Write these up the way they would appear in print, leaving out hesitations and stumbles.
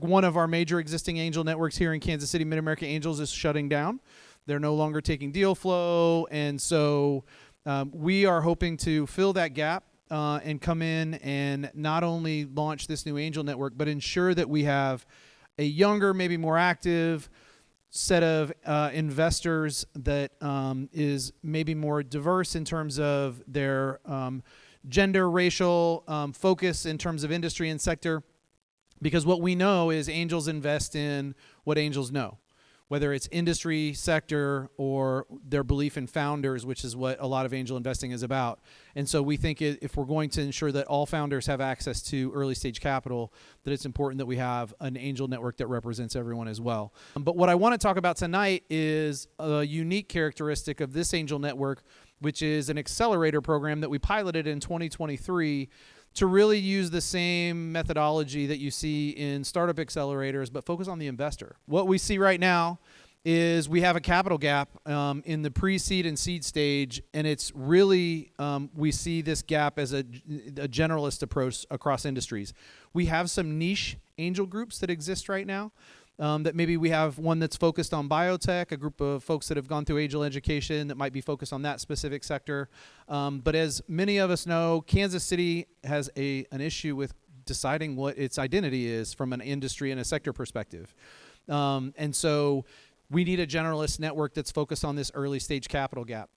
One of our major existing angel networks here in Kansas City, Mid-America Angels, is shutting down. They're no longer taking deal flow, and so we are hoping to fill that gap and come in and not only launch this new angel network, but ensure that we have a younger, maybe more active set of investors that is maybe more diverse in terms of their gender, racial focus in terms of industry and sector. Because what we know is angels invest in what angels know, whether it's industry, sector, or their belief in founders, which is what a lot of angel investing is about. And so we think if we're going to ensure that all founders have access to early stage capital, that it's important that we have an angel network that represents everyone as well. But what I want to talk about tonight is a unique characteristic of this angel network, which is an accelerator program that we piloted in 2023 to really use the same methodology that you see in startup accelerators, but focus on the investor. What we see right now is we have a capital gap in the pre-seed and seed stage, and it's really, we see this gap as a generalist approach across industries. We have some niche angel groups that exist right now. That maybe we have one that's focused on biotech, a group of folks that have gone through angel education that might be focused on that specific sector. But as many of us know, Kansas City has an issue with deciding what its identity is from an industry and a sector perspective. And so we need a generalist network that's focused on this early stage capital gap.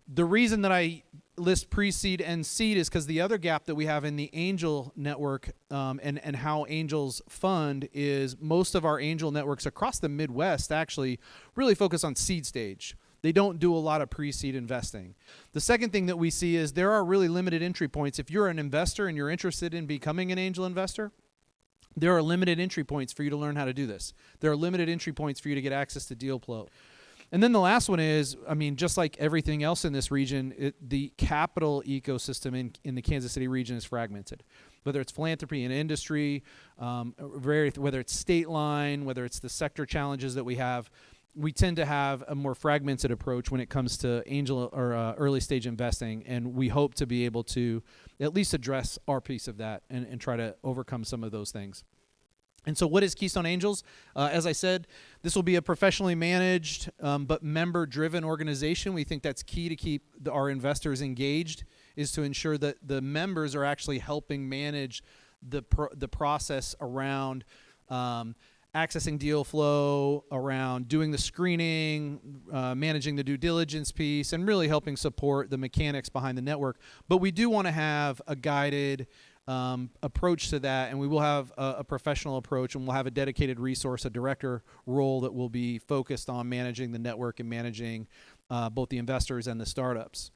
The reason that I list pre-seed and seed is because the other gap that we have in the angel network and how angels fund is most of our angel networks across the Midwest actually really focus on seed stage. They don't do a lot of pre-seed investing. The second thing that we see is there are really limited entry points. If you're an investor and you're interested in becoming an angel investor, there are limited entry points for you to learn how to do this. There are limited entry points for you to get access to deal flow. And then the last one is, I mean, just like everything else in this region, the capital ecosystem in the Kansas City region is fragmented. Whether it's philanthropy and industry, whether it's state line, whether it's the sector challenges that we have, we tend to have a more fragmented approach when it comes to angel or early stage investing. And we hope to be able to at least address our piece of that and try to overcome some of those things. And so what is Keystone Angels? As I said, this will be a professionally managed but member-driven organization. We think that's key to keep our investors engaged, is to ensure that the members are actually helping manage the process around accessing deal flow, around doing the screening, managing the due diligence piece, and really helping support the mechanics behind the network. But we do want to have a guided approach to that, and we will have a professional approach, and we'll have a dedicated resource, a director role that will be focused on managing the network and managing both the investors and the startups.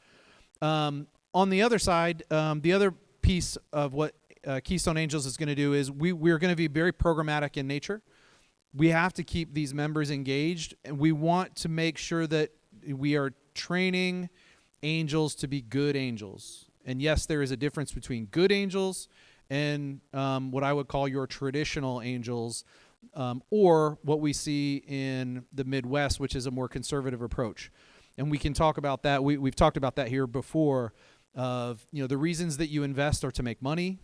On the other side, the other piece of what Keystone Angels is going to do is we're going to be very programmatic in nature. We have to keep these members engaged, and we want to make sure that we are training angels to be good angels. And yes, there is a difference between good angels and what I would call your traditional angels, or what we see in the Midwest, which is a more conservative approach. And we can talk about that. We've talked about that here before. Of the reasons that you invest are to make money,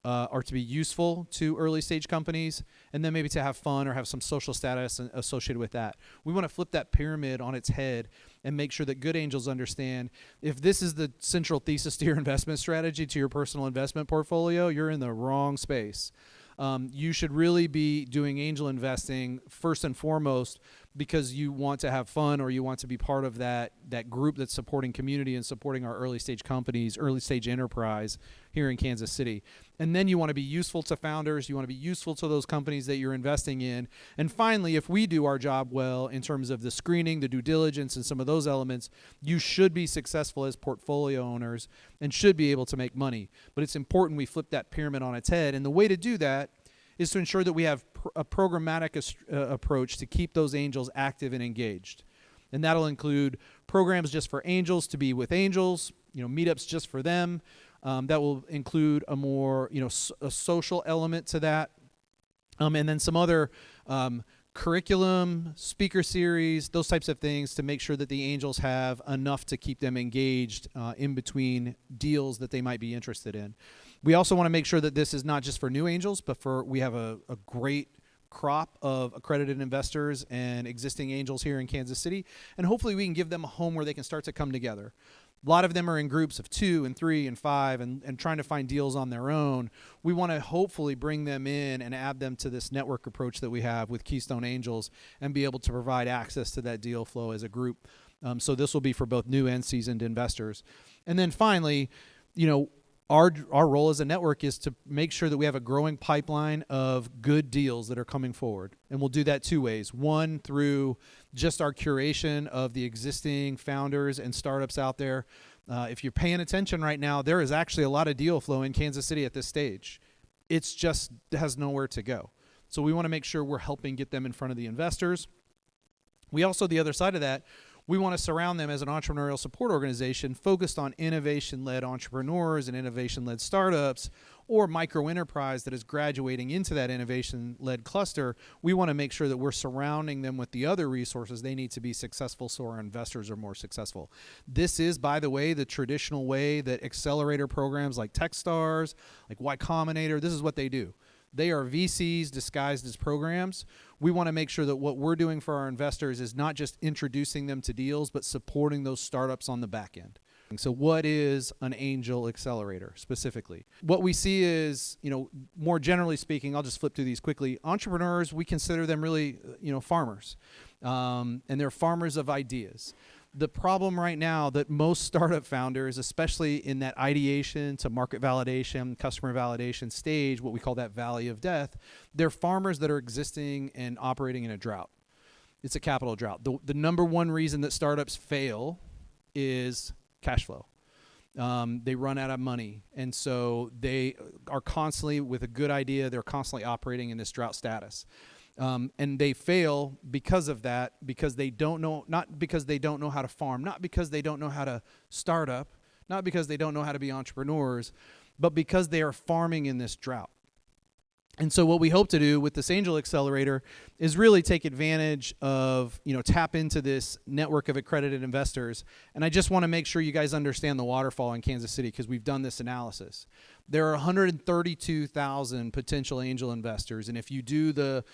are to be useful to early stage companies, and then maybe to have fun or have some social status associated with that. We want to flip that pyramid on its head and make sure that good angels understand if this is the central thesis to your investment strategy, to your personal investment portfolio, you're in the wrong space. You should really be doing angel investing first and foremost because you want to have fun, or you want to be part of that group that's supporting community and supporting our early stage companies, early stage enterprise here in Kansas City. And then you want to be useful to founders. You want to be useful to those companies that you're investing in. And finally, if we do our job well in terms of the screening, the due diligence, and some of those elements, you should be successful as portfolio owners and should be able to make money. But it's important we flip that pyramid on its head. And the way to do that is to ensure that we have a programmatic approach to keep those angels active and engaged. And that'll include programs just for angels to be with angels, meetups just for them. That will include a more, a social element to that. And then some other curriculum, speaker series, those types of things to make sure that the angels have enough to keep them engaged in between deals that they might be interested in. We also want to make sure that this is not just for new angels, but we have a great crop of accredited investors and existing angels here in Kansas City, and hopefully we can give them a home where they can start to come together. A lot of them are in groups of 2 and 3 and 5 and trying to find deals on their own. We want to hopefully bring them in and add them to this network approach that we have with Keystone Angels and be able to provide access to that deal flow as a group. So this will be for both new and seasoned investors. And then finally, our role as a network is to make sure that we have a growing pipeline of good deals that are coming forward. And we'll do that 2 ways. One, through just our curation of the existing founders and startups out there. If you're paying attention right now, there is actually a lot of deal flow in Kansas City at this stage. It's just has nowhere to go. So we want to make sure we're helping get them in front of the investors. We also, the other side of that, we want to surround them as an entrepreneurial support organization focused on innovation-led entrepreneurs and innovation-led startups, or micro-enterprise that is graduating into that innovation-led cluster. We want to make sure that we're surrounding them with the other resources they need to be successful so our investors are more successful. This is, by the way, the traditional way that accelerator programs like Techstars, like Y Combinator, this is what they do. They are VCs disguised as programs. We want to make sure that what we're doing for our investors is not just introducing them to deals, but supporting those startups on the back end. So what is an Angel Accelerator specifically? What we see is, more generally speaking, I'll just flip through these quickly. Entrepreneurs, we consider them really, farmers. And they're farmers of ideas. The problem right now that most startup founders, especially in that ideation to market validation, customer validation stage, what we call that valley of death, they're farmers that are existing and operating in a drought. It's a capital drought. The number one reason that startups fail is cash flow. They run out of money. And so they are constantly, with a good idea, they're constantly operating in this drought status. And they fail because of that, because they don't know, not because they don't know how to farm, not because they don't know how to start up, not because they don't know how to be entrepreneurs, but because they are farming in this drought. And so what we hope to do with this Angel Accelerator is really take advantage of, tap into this network of accredited investors. And I just want to make sure you guys understand the waterfall in Kansas City because we've done this analysis. There are 132,000 potential angel investors. And if you do the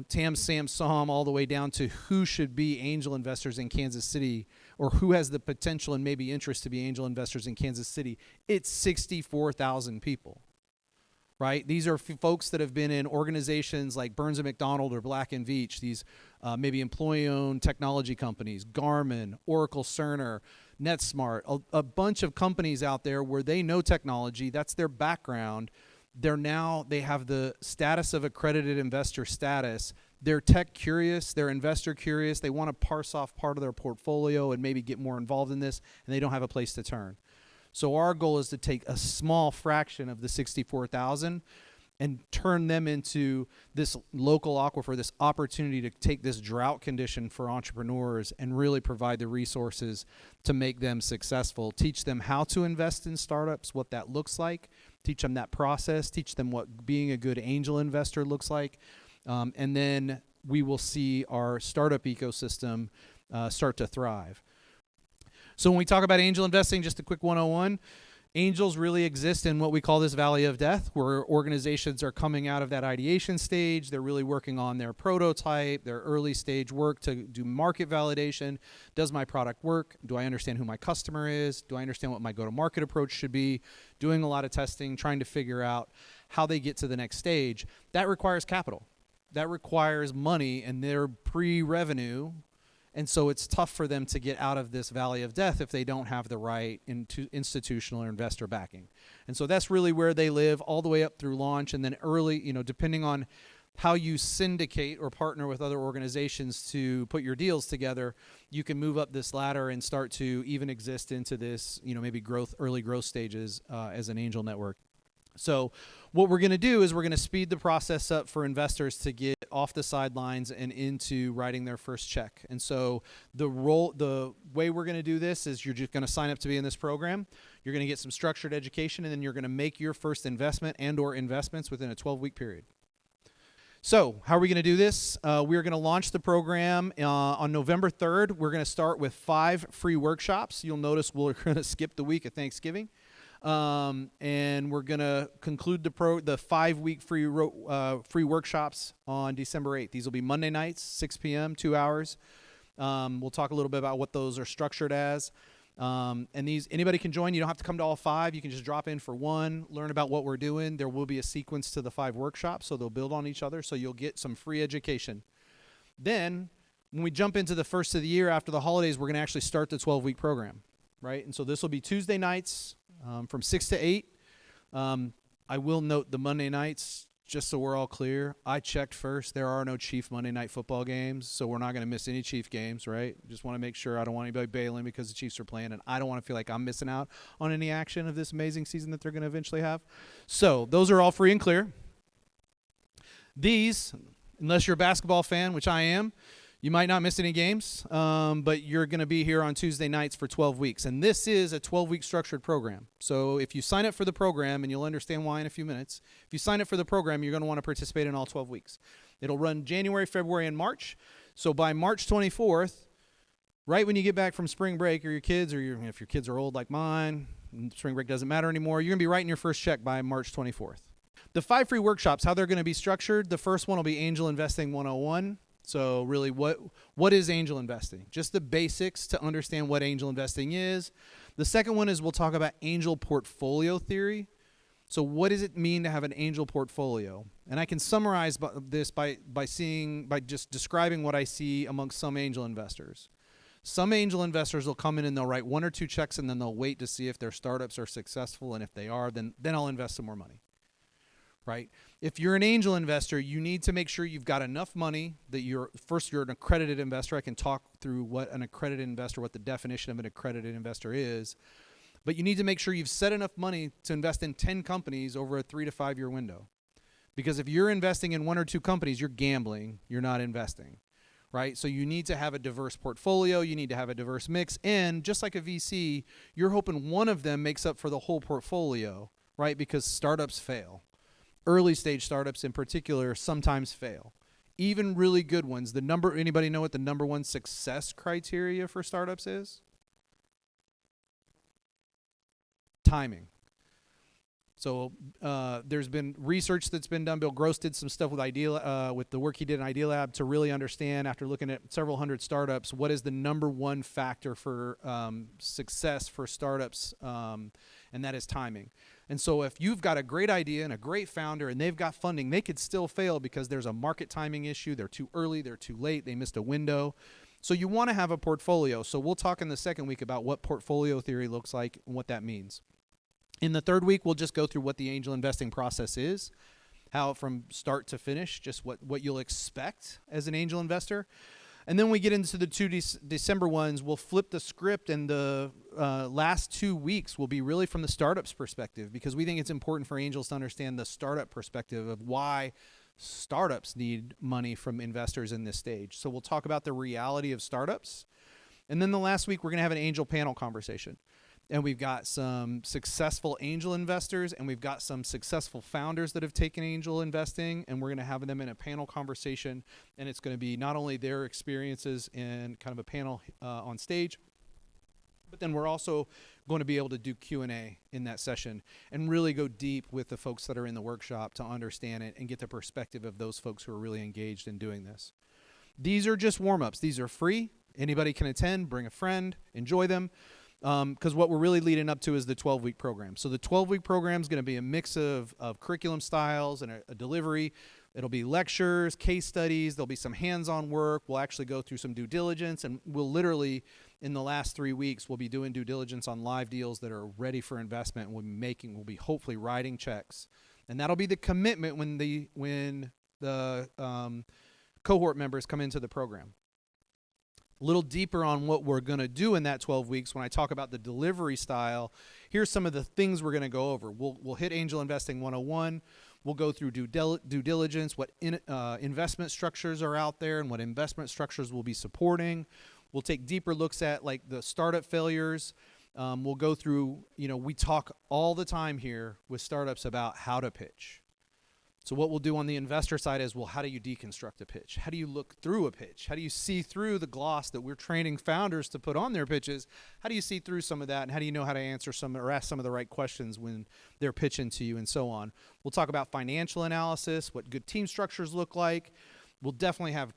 Tam, Sam, Psalm all the way down to who should be angel investors in Kansas City or who has the potential and maybe interest to be angel investors in Kansas City, it's 64,000 people, right? These are folks that have been in organizations like Burns & McDonnell or Black & Veatch, these maybe employee-owned technology companies, Garmin, Oracle, Cerner, NetSmart, a bunch of companies out there where they know technology, that's their background. They have the status of accredited investor status. They're tech curious, they're investor curious, they want to parse off part of their portfolio and maybe get more involved in this, and they don't have a place to turn. So our goal is to take a small fraction of the 64,000 and turn them into this local aquifer, this opportunity to take this drought condition for entrepreneurs and really provide the resources to make them successful, teach them how to invest in startups, what that looks like, teach them that process, teach them what being a good angel investor looks like, and then we will see our startup ecosystem start to thrive. So when we talk about angel investing, just a quick 101, angels really exist in what we call this valley of death, where organizations are coming out of that ideation stage. They're really working on their prototype, their early stage work to do market validation. Does my product work? Do I understand who my customer is? Do I understand what my go-to-market approach should be? Doing a lot of testing, trying to figure out how they get to the next stage. That requires capital. That requires money, and they're pre-revenue. And so it's tough for them to get out of this valley of death if they don't have the right institutional or investor backing. And so that's really where they live all the way up through launch. And then early, depending on how you syndicate or partner with other organizations to put your deals together, you can move up this ladder and start to even exist into this, maybe early growth stages as an angel network. So what we're going to do is we're going to speed the process up for investors to get off the sidelines and into writing their first check. And so the way we're going to do this is you're just going to sign up to be in this program. You're going to get some structured education, and then you're going to make your first investment and or investments within a 12-week period. So how are we going to do this? We're going to launch the program on November 3rd. We're going to start with 5 free workshops. You'll notice we're going to skip the week of Thanksgiving. And we're going to conclude the 5-week free workshops on December 8th. These will be Monday nights, 6 p.m., 2 hours. We'll talk a little bit about what those are structured as. And anybody can join. You don't have to come to all 5. You can just drop in for one, learn about what we're doing. There will be a sequence to the 5 workshops, so they'll build on each other, so you'll get some free education. Then, when we jump into the first of the year after the holidays, we're going to actually start the 12-week program, right? And so this will be Tuesday nights from 6 to 8. I will note the Monday nights, just so we're all clear. I checked first. There are no Chief Monday night football games, so we're not going to miss any Chief games, right? Just want to make sure. I don't want anybody bailing because the Chiefs are playing, and I don't want to feel like I'm missing out on any action of this amazing season that they're going to eventually have. So those are all free and clear. These, unless you're a basketball fan, which I am, you might not miss any games, but you're going to be here on Tuesday nights for 12 weeks. And this is a 12-week structured program. So if you sign up for the program, and you'll understand why in a few minutes, if you sign up for the program, you're going to want to participate in all 12 weeks. It'll run January, February, and March. So by March 24th, right when you get back from spring break, or your kids, or if your kids are old like mine, spring break doesn't matter anymore, you're going to be writing your first check by March 24th. The 5 free workshops, how they're going to be structured, the first one will be Angel Investing 101. So really, what is angel investing? Just the basics to understand what angel investing is. The second one is we'll talk about angel portfolio theory. So what does it mean to have an angel portfolio? And I can summarize this by just describing what I see amongst some angel investors. Some angel investors will come in and they'll write 1 or 2 checks, and then they'll wait to see if their startups are successful, and if they are, then I'll invest some more money. Right? If you're an angel investor, you need to make sure you've got enough money that you're an accredited investor. I can talk through what an accredited investor, what the definition of an accredited investor is. But you need to make sure you've set enough money to invest in 10 companies over a 3 to 5 year window. Because if you're investing in 1 or 2 companies, you're gambling, you're not investing. Right? So you need to have a diverse portfolio, you need to have a diverse mix, and just like a VC, you're hoping one of them makes up for the whole portfolio, right? Because startups fail. Early stage startups in particular sometimes fail. Even really good ones. Anybody know what the number 1 success criteria for startups is? Timing. So there's been research that's been done. Bill Gross did some stuff with with the work he did in Idea Lab to really understand, after looking at several hundred startups, what is the number 1 factor for success for startups, and that is timing. And so if you've got a great idea and a great founder and they've got funding, they could still fail because there's a market timing issue. They're too early, they're too late, they missed a window. So you want to have a portfolio. So we'll talk in the second week about what portfolio theory looks like and what that means. In the third week, we'll just go through what the angel investing process is, how from start to finish, just what you'll expect as an angel investor. And then we get into the 2 December ones. We'll flip the script, and the last 2 weeks will be really from the startup's perspective, because we think it's important for angels to understand the startup perspective of why startups need money from investors in this stage. So we'll talk about the reality of startups. And then the last week, we're going to have an angel panel conversation. And we've got some successful angel investors, and we've got some successful founders that have taken angel investing, and we're going to have them in a panel conversation. And it's going to be not only their experiences in kind of a panel on stage, but then we're also going to be able to do Q&A in that session and really go deep with the folks that are in the workshop to understand it and get the perspective of those folks who are really engaged in doing this. These are just warm-ups. These are free. Anybody can attend, bring a friend, enjoy them. Because what we're really leading up to is the 12-week program. So the 12-week program is going to be a mix of curriculum styles and a delivery. It'll be lectures, case studies. There'll be some hands-on work. We'll actually go through some due diligence, and we'll literally, in the last 3 weeks, we'll be doing due diligence on live deals that are ready for investment. We'll be hopefully writing checks, and that'll be the commitment when the cohort members come into the program. A little deeper on what we're going to do in that 12 weeks. When I talk about the delivery style, here's some of the things we're going to go over. We'll hit Angel Investing 101. We'll go through due diligence, what investment structures are out there and what investment structures we'll be supporting. We'll take deeper looks at like the startup failures. We'll go through, we talk all the time here with startups about how to pitch. So what we'll do on the investor side is, well, how do you deconstruct a pitch? How do you look through a pitch? How do you see through the gloss that we're training founders to put on their pitches? How do you see through some of that? And how do you know how to answer some or ask some of the right questions when they're pitching to you and so on? We'll talk about financial analysis, what good team structures look like. We'll definitely have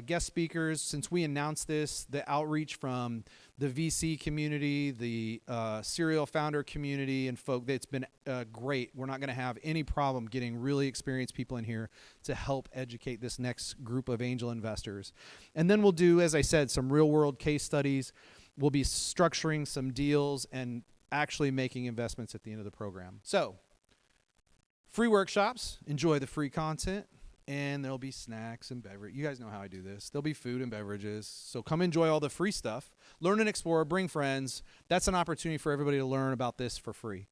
guest speakers. Since we announced this, the outreach from the VC community, the serial founder community, and folk, it's been great. We're not going to have any problem getting really experienced people in here to help educate this next group of angel investors. And then we'll do, as I said, some real-world case studies. We'll be structuring some deals and actually making investments at the end of the program. So, free workshops. Enjoy the free content. And there'll be snacks and beverage. You guys know how I do this. There'll be food and beverages. So come enjoy all the free stuff. Learn and explore. Bring friends. That's an opportunity for everybody to learn about this for free.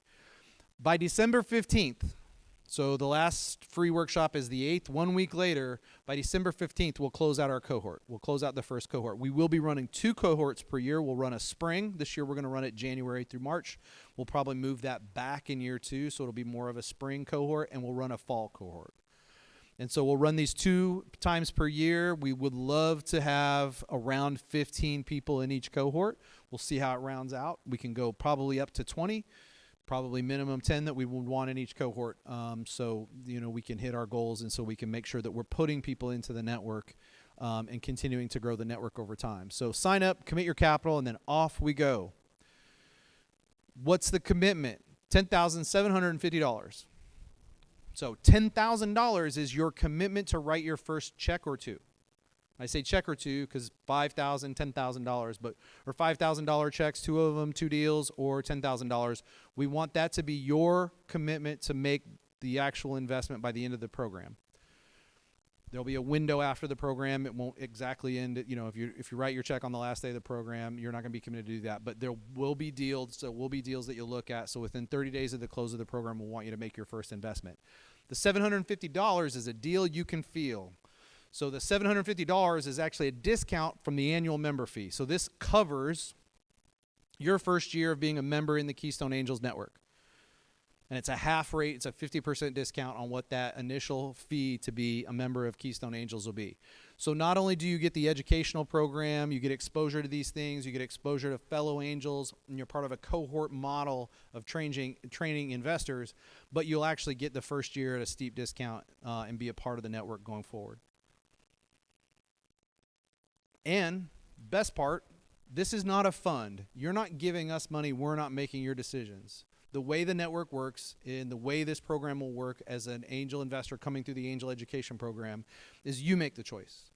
By December 15th, so the last free workshop is the 8th. 1 week later, by December 15th, we'll close out our cohort. We'll close out the first cohort. We will be running 2 cohorts per year. We'll run a spring. This year, we're going to run it January through March. We'll probably move that back in year 2, so it'll be more of a spring cohort, and we'll run a fall cohort. And so we'll run these 2 times per year. We would love to have around 15 people in each cohort. We'll see how it rounds out. We can go probably up to 20, probably minimum 10 that we would want in each cohort. So, we can hit our goals, and so we can make sure that we're putting people into the network and continuing to grow the network over time. So sign up, commit your capital, and then off we go. What's the commitment? $10,750. So $10,000 is your commitment to write your first check or 2. I say check or 2 because $5,000, $10,000, or $5,000 checks, 2 of them, 2 deals, or $10,000. We want that to be your commitment to make the actual investment by the end of the program. There'll be a window after the program. It won't exactly end. If you write your check on the last day of the program, you're not going to be committed to do that. But there will be deals. So will be deals that you'll look at. So within 30 days of the close of the program, we'll want you to make your first investment. The $750 is a deal you can feel. So the $750 is actually a discount from the annual member fee. So this covers your first year of being a member in the Keystone Angels network. And it's a half rate. It's a 50% discount on what that initial fee to be a member of Keystone Angels will be. So not only do you get the educational program, you get exposure to these things, you get exposure to fellow angels, and you're part of a cohort model of training investors, but you'll actually get the first year at a steep discount and be a part of the network going forward. And best part, this is not a fund. You're not giving us money. We're not making your decisions. The way the network works and the way this program will work as an angel investor coming through the angel education program is you make the choice,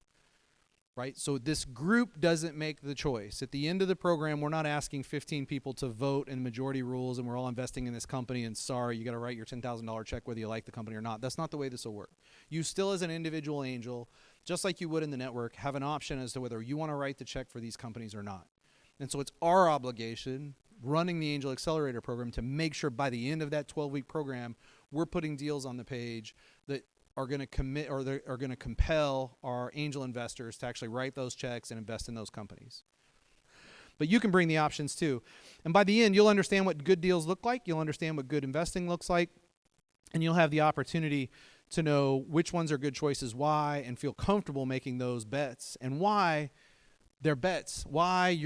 right? So this group doesn't make the choice. At the end of the program, we're not asking 15 people to vote in majority rules and we're all investing in this company and sorry, you got to write your $10,000 check whether you like the company or not. That's not the way this will work. You still as an individual angel, just like you would in the network, have an option as to whether you want to write the check for these companies or not. And so it's our obligation running the Angel Accelerator program to make sure by the end of that 12-week program, we're putting deals on the page that are going to commit or are going to compel our angel investors to actually write those checks and invest in those companies. But you can bring the options too. And by the end, you'll understand what good deals look like. You'll understand what good investing looks like. And you'll have the opportunity to know which ones are good choices, why, and feel comfortable making those bets and why they're bets, why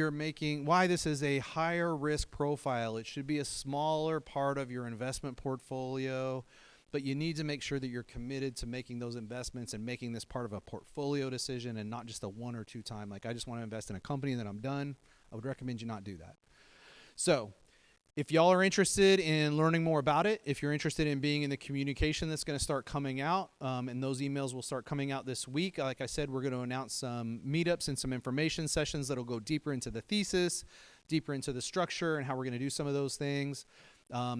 this is a higher risk profile. It should be a smaller part of your investment portfolio, but you need to make sure that you're committed to making those investments and making this part of a portfolio decision and not just a 1 or 2 time. Like, I just want to invest in a company and then I'm done. I would recommend you not do that. So if y'all are interested in learning more about it, if you're interested in being in the communication that's going to start coming out, and those emails will start coming out this week. Like I said, we're going to announce some meetups and some information sessions that'll go deeper into the thesis, deeper into the structure and how we're going to do some of those things. I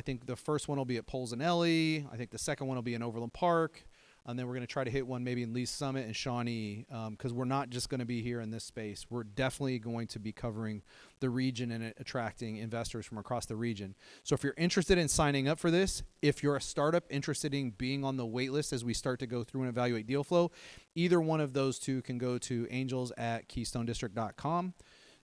think the first one will be at Poles and Ellie. I think the second one will be in Overland Park. And then we're going to try to hit one maybe in Lee's Summit and Shawnee because we're not just going to be here in this space. We're definitely going to be covering the region and attracting investors from across the region. So if you're interested in signing up for this, if you're a startup interested in being on the wait list as we start to go through and evaluate deal flow, either one of those 2 can go to angels@keystonedistrict.com.